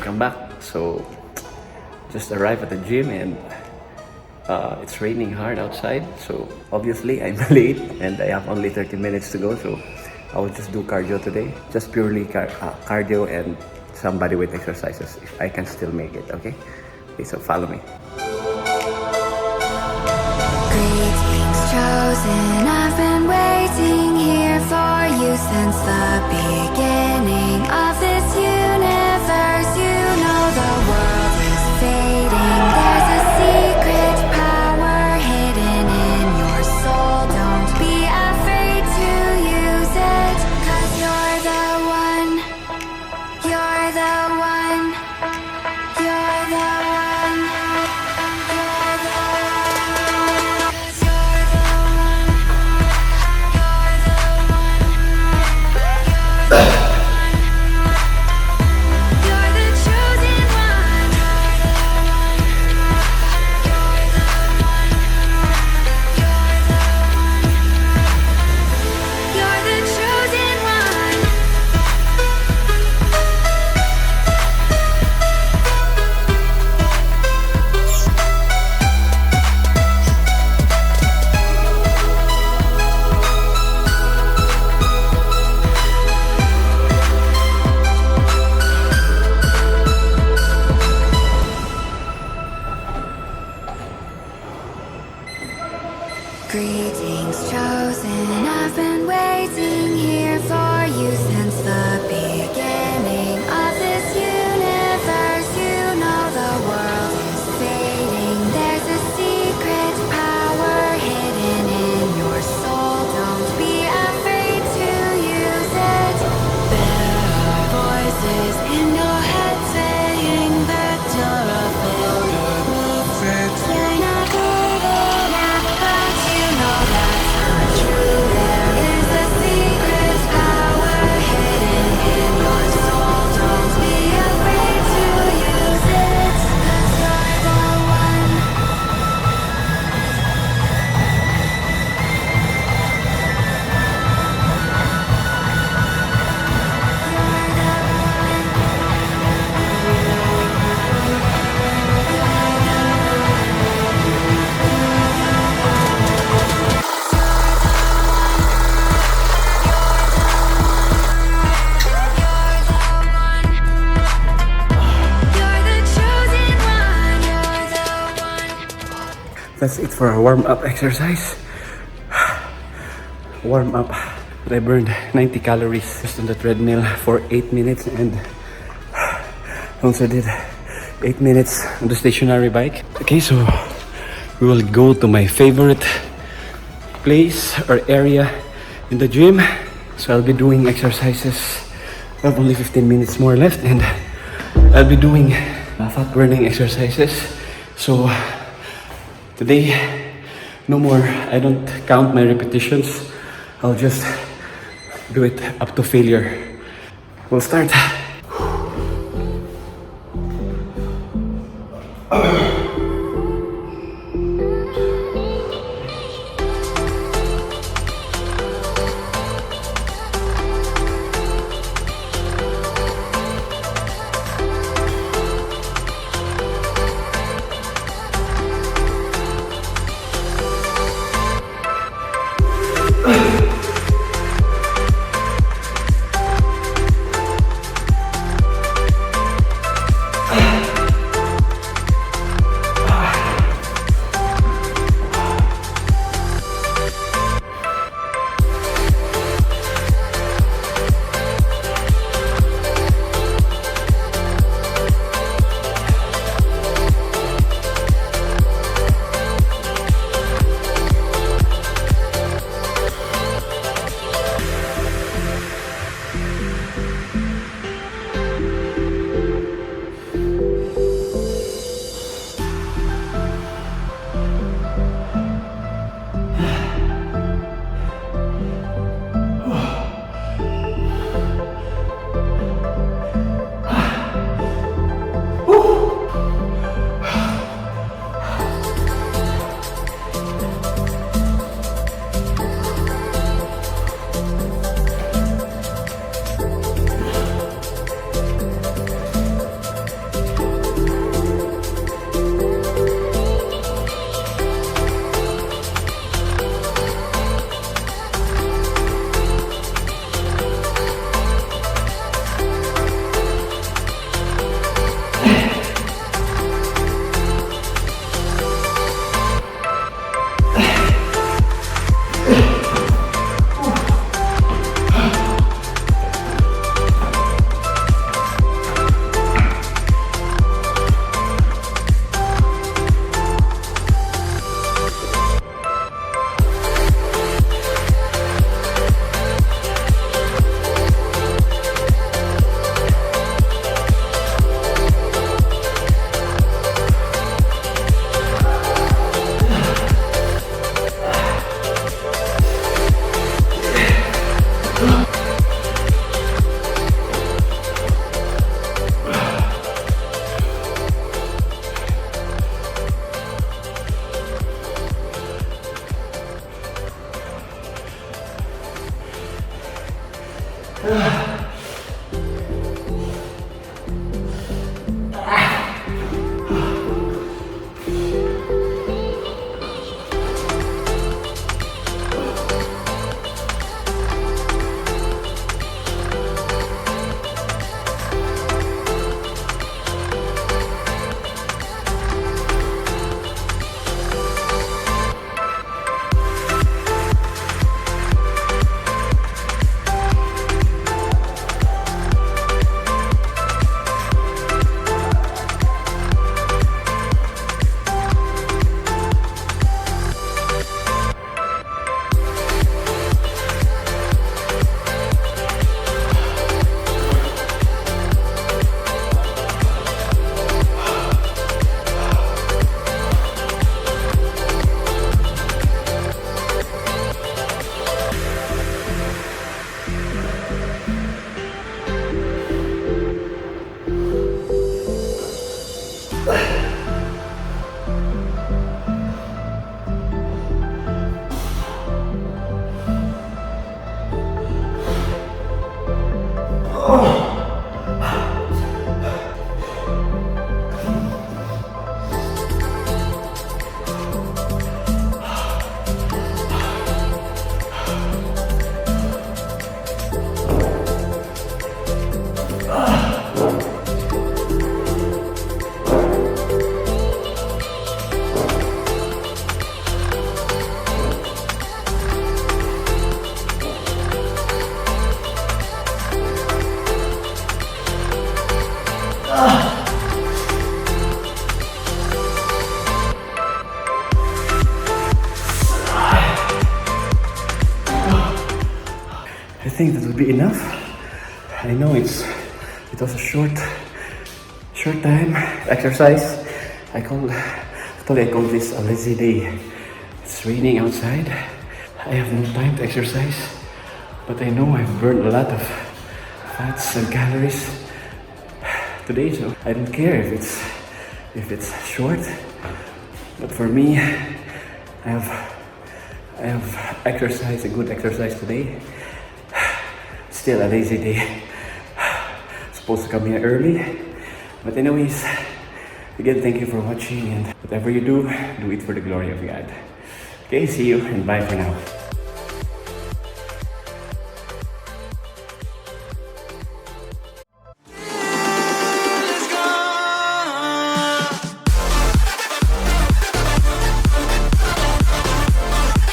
welcome back. So just arrived at the gym and it's raining hard outside, so obviously I'm late and I have only 30 minutes to go, so I will just do cardio today, just purely cardio and some bodyweight exercises if I can still make it. Okay, so follow me. Greetings chosen, I've been waiting here for you since the beginning of this universe. You know the world is fading, there's a secret power hidden in your soul. Don't be afraid to use it, 'cause you're the one, you're the one, you're the one, you're the one. 'Cause you're the one, you're the one, you're the one, you're the chosen one, you're the one, you're the one, you're the one, you're the chosen one. Greetings chosen, I've been waiting here for you since the beginning of this universe. You know the world is fading, there's a secret power hidden in your soul. Don't be afraid to use it. There are voices in your head saying that you're a failure. You're not good enough, but you know that's not true. There is a secret power hidden in your soul. Don't be afraid to use it, 'cause you're the one. You're the one. That's it for a warm-up exercise. Warm up. I burned 90 calories just on the treadmill for 8 minutes, and also did 8 minutes on the stationary bike. Okay, so we will go to my favorite place or area in the gym. So I'll be doing exercises. I have only 15 minutes more left, and I'll be doing fat burning exercises. So today, no more. I don't count my repetitions. I'll just do it up to failure. We'll start. I think that will be enough. I know it was a short time exercise. I call this a lazy day. It's raining outside. I have no time to exercise, but I know I've burned a lot of fats and calories today, so I don't care if it's short. But for me, I have exercised, a good exercise today. Still a lazy day. Supposed to come here early. But anyways, again, thank you for watching, and whatever you do it for the glory of God. Okay, see you and bye for now.